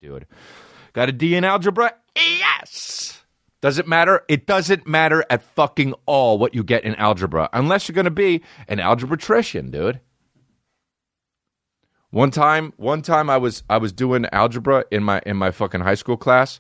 dude. Got a D in algebra? Yes! Does it matter? It doesn't matter at fucking all what you get in algebra, unless you're going to be an algebraitrician, dude. One time I was doing algebra in my fucking high school class,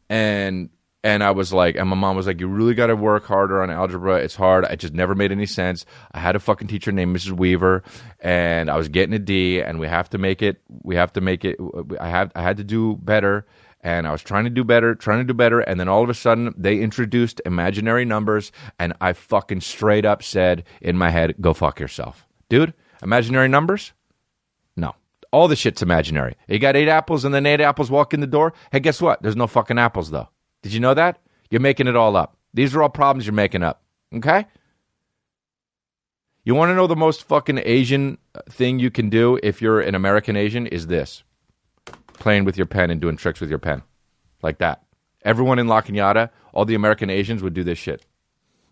and I was like, and my mom was like, you really got to work harder on algebra. It's hard. It just never made any sense. I had a fucking teacher named Mrs. Weaver, and I was getting a D, and we have to make it. I had to do better, and I was trying to do better, and then all of a sudden they introduced imaginary numbers, and I fucking straight up said in my head, go fuck yourself. Dude, imaginary numbers? No. All the shit's imaginary. You got 8 apples, and then 8 apples walk in the door. Hey, guess what? There's no fucking apples, though. Did you know that? You're making it all up. These are all problems you're making up. Okay? You want to know the most fucking Asian thing you can do if you're an American Asian is this. Playing with your pen and doing tricks with your pen. Like that. Everyone in La Cañada, all the American Asians would do this shit.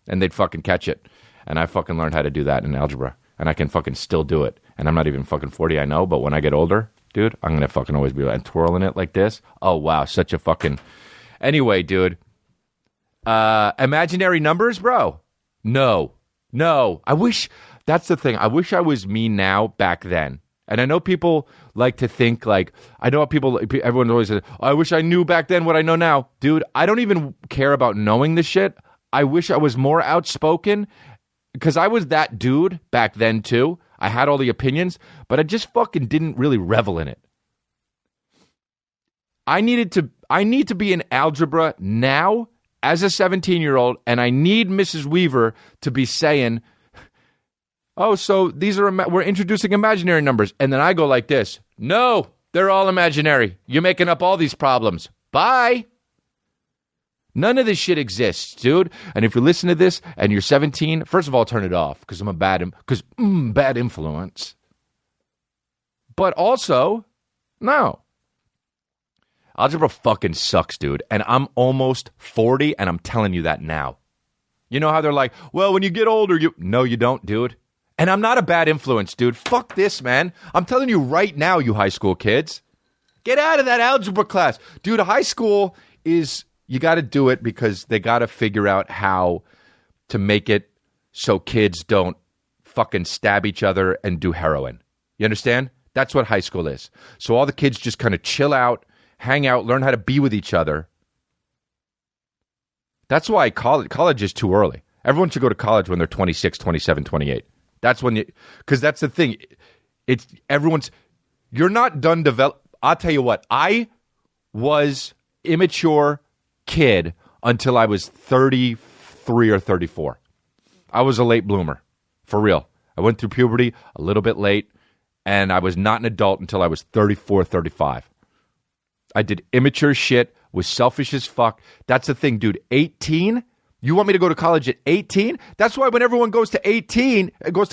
And they'd fucking catch it. And I fucking learned how to do that in algebra. And I can fucking still do it. And I'm not even fucking 40, I know. But when I get older, dude, I'm going to fucking always be like twirling it like this. Oh, wow. Such a fucking... Anyway, dude, imaginary numbers, bro? No. I wish, that's the thing. I wish I was me now back then. And I know people like to think like, everyone always says, I wish I knew back then what I know now. Dude, I don't even care about knowing this shit. I wish I was more outspoken because I was that dude back then too. I had all the opinions, but I just fucking didn't really revel in it. I need to be in algebra now as a 17-year-old, and I need Mrs. Weaver to be saying, oh, so we're introducing imaginary numbers. And then I go like this. No, they're all imaginary. You're making up all these problems. Bye. None of this shit exists, dude. And if you listen to this and you're 17, first of all, turn it off because I'm bad influence. But also, no. Algebra fucking sucks, dude. And I'm almost 40, and I'm telling you that now. You know how they're like, well, when you get older, No, you don't, dude. And I'm not a bad influence, dude. Fuck this, man. I'm telling you right now, you high school kids. Get out of that algebra class. Dude, high school is, you got to do it because they got to figure out how to make it so kids don't fucking stab each other and do heroin. You understand? That's what high school is. So all the kids just kind of chill out, hang out, learn how to be with each other. That's why college is too early. Everyone should go to college when they're 26, 27, 28. That's when because that's the thing. You're not done I'll tell you what, I was immature kid until I was 33 or 34. I was a late bloomer, for real. I went through puberty a little bit late, and I was not an adult until I was 34, 35. I did immature shit, was selfish as fuck. That's the thing, dude. 18? You want me to go to college at 18? That's why when everyone goes to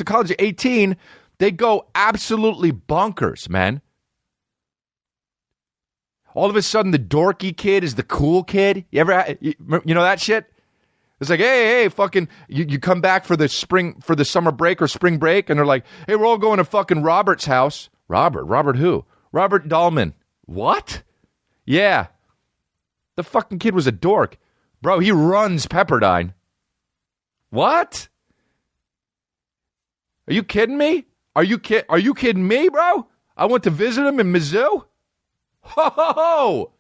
college at 18, they go absolutely bonkers, man. All of a sudden, the dorky kid is the cool kid. You know that shit? It's like, hey, fucking, you come back for the summer break or spring break, and they're like, hey, we're all going to fucking Robert's house. Robert who? Robert Dahlman. What? Yeah. The fucking kid was a dork. Bro, he runs Pepperdine. What? Are you kidding me? Are you kidding me, bro? I went to visit him in Mizzou. Ho!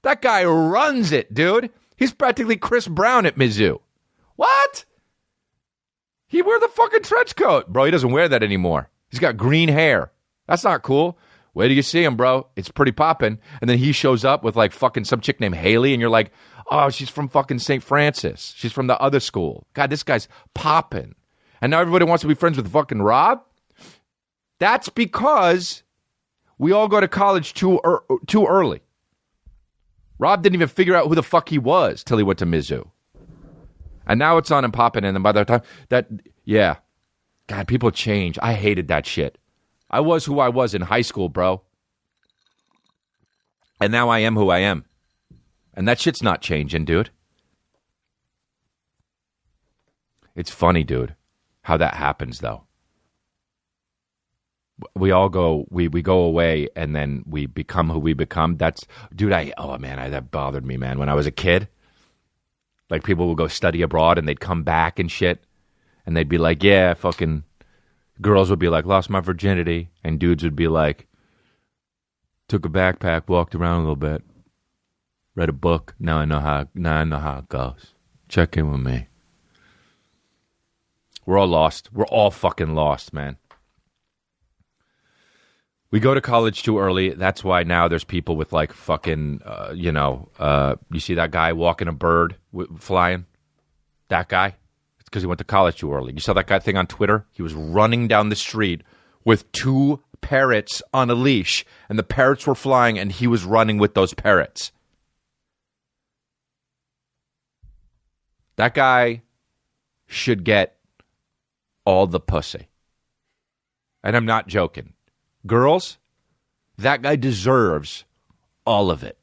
That guy runs it, dude. He's practically Chris Brown at Mizzou. What? He wear the fucking trench coat. Bro, he doesn't wear that anymore. He's got green hair. That's not cool. Where do you see him, bro? It's pretty poppin'. And then he shows up with like fucking some chick named Haley, and you're like, oh, she's from fucking St. Francis. She's from the other school. God, this guy's poppin'. And now everybody wants to be friends with fucking Rob? That's because we all go to college too early. Rob didn't even figure out who the fuck he was till he went to Mizzou. And now it's on and popping, and then by the time yeah. God, people change. I hated that shit. I was who I was in high school, bro. And now I am who I am. And that shit's not changing, dude. It's funny, dude, how that happens, though. we all go, we go away, and then we become who we become. That's, dude, that bothered me, man. When I was a kid, like, people would go study abroad, and they'd come back and shit, and they'd be like, yeah, fucking, girls would be like, lost my virginity, and dudes would be like, took a backpack, walked around a little bit, read a book, now I know how it goes. Check in with me. We're all lost. We're all fucking lost, man. We go to college too early. That's why now there's people with like fucking, you see that guy walking a bird flying? That guy? It's because he went to college too early. You saw that guy thing on Twitter? He was running down the street with 2 parrots on a leash, and the parrots were flying, and he was running with those parrots. That guy should get all the pussy. And I'm not joking. Girls, that guy deserves all of it.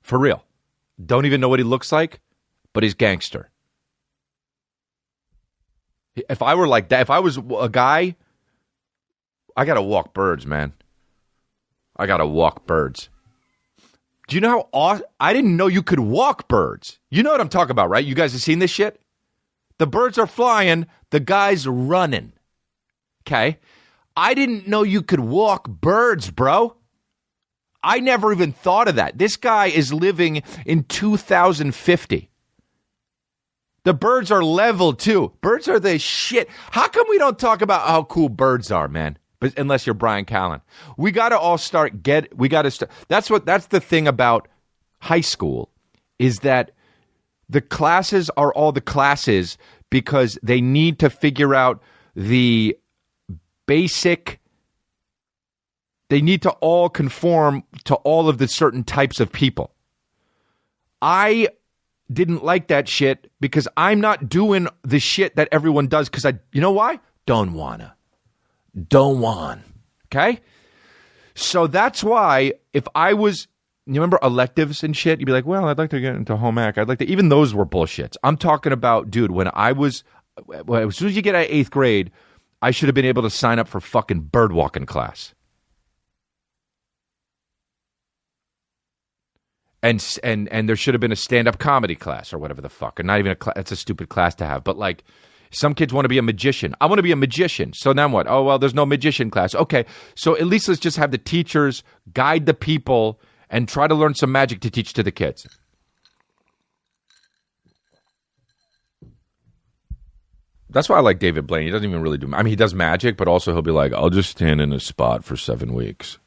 For real. Don't even know what he looks like, but he's gangster. If I were like that, if I was a guy, I gotta walk birds, man. I gotta walk birds. Do you know how awesome? I didn't know you could walk birds. You know what I'm talking about, right? You guys have seen this shit? The birds are flying, the guy's running. Okay? I didn't know you could walk birds, bro. I never even thought of that. This guy is living in 2050. The birds are level too. Birds are the shit. How come we don't talk about how cool birds are, man? But unless you're Brian Callen. We got to all start that's the thing about high school, is that the classes are all the classes because they need to figure out the basic, they need to all conform to all of the certain types of people. I didn't like that shit because I'm not doing the shit that everyone does because you know why? Don't want. Okay? So that's why if I was, you remember electives and shit? You'd be like, well, I'd like to get into home ec. Even those were bullshits. I'm talking about, dude, as soon as you get out of 8th grade, I should have been able to sign up for fucking bird walking class. And there should have been a stand-up comedy class or whatever the fuck. Or not even a class. That's a stupid class to have. But like, some kids want to be a magician. I want to be a magician. So now what? Oh, well, there's no magician class. Okay, so at least let's just have the teachers guide the people and try to learn some magic to teach to the kids. That's why I like David Blane. He doesn't even really do... I mean, he does magic, but also he'll be like, I'll just stand in a spot for 7 weeks.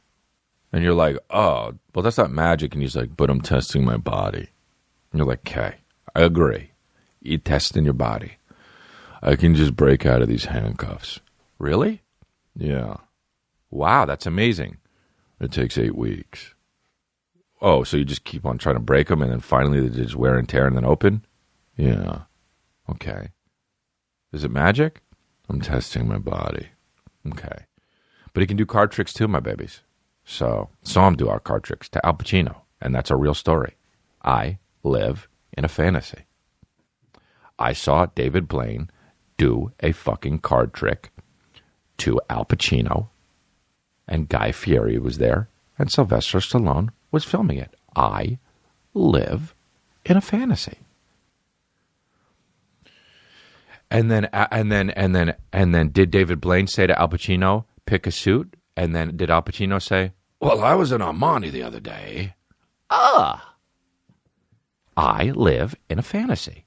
And you're like, oh, well, that's not magic. And he's like, but I'm testing my body. And you're like, okay, I agree. You're testing your body. I can just break out of these handcuffs. Really? Yeah. Wow, that's amazing. It takes 8 weeks. Oh, so you just keep on trying to break them and then finally they just wear and tear and then open? Yeah. Okay. Is it magic? I'm testing my body. Okay. But he can do card tricks too, my babies. So saw him do our card tricks to Al Pacino. And that's a real story. I live in a fantasy. I saw David Blane do a fucking card trick to Al Pacino. And Guy Fieri was there. And Sylvester Stallone was filming it. I live in a fantasy. And then did David Blane say to Al Pacino, pick a suit? And then did Al Pacino say, well, I was in Armani the other day. I live in a fantasy.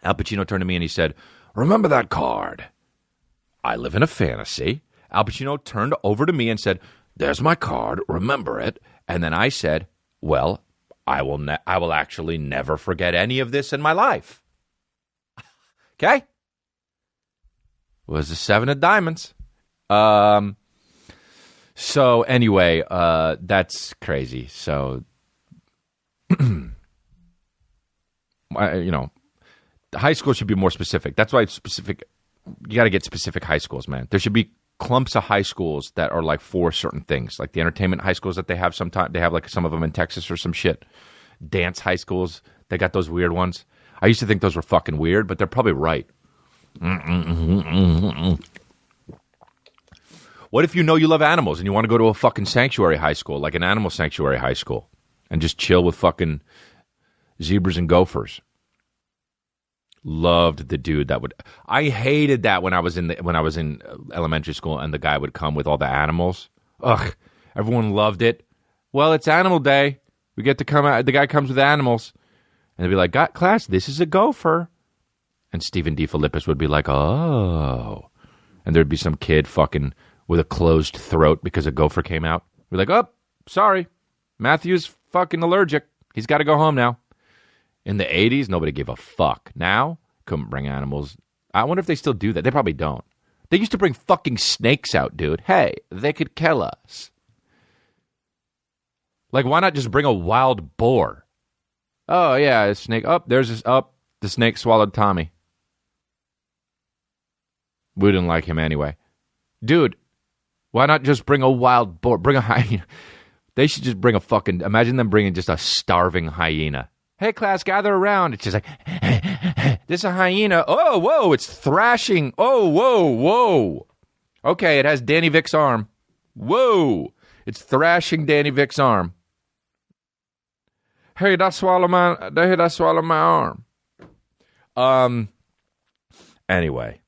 Al Pacino turned to me and he said, remember that card? I live in a fantasy. Al Pacino turned over to me and said, there's my card, remember it. And then I said, well, I will actually never forget any of this in my life. Okay? It was the 7 of diamonds. So anyway, that's crazy. So, high school should be more specific. That's why you got to get specific high schools, man. There should be clumps of high schools that are like for certain things, like the entertainment high schools that they have sometimes. They have like some of them in Texas or some shit. Dance high schools, they got those weird ones. I used to think those were fucking weird, but they're probably right. What if you know you love animals and you want to go to a fucking sanctuary high school, like an animal sanctuary high school, and just chill with fucking zebras and gophers? Loved the dude that would. I hated that when I was in elementary school, and the guy would come with all the animals. Ugh, everyone loved it. Well, it's Animal Day. We get to come out. The guy comes with animals, and they'd be like, "Class, this is a gopher," and Stephen D. Philippus would be like, "Oh," and there'd be some kid fucking with a closed throat because a gopher came out. We're like, "Oh, sorry, Matthew's fucking allergic. He's got to go home now." In the 80s, nobody gave a fuck. Now, couldn't bring animals. I wonder if they still do that. They probably don't. They used to bring fucking snakes out, dude. Hey, they could kill us. Like, why not just bring a wild boar? Oh, yeah, a snake. Oh, there's this. Oh, the snake swallowed Tommy. We didn't like him anyway. Dude, why not just bring a wild boar? Bring a hyena. They should just bring a fucking... Imagine them bringing just a starving hyena. Hey, class, gather around. It's just like, this is a hyena. Oh, whoa, it's thrashing. Oh, whoa. Okay, it has Danny Vic's arm. Whoa, it's thrashing Danny Vic's arm. Hey, that swallow my arm. Anyway,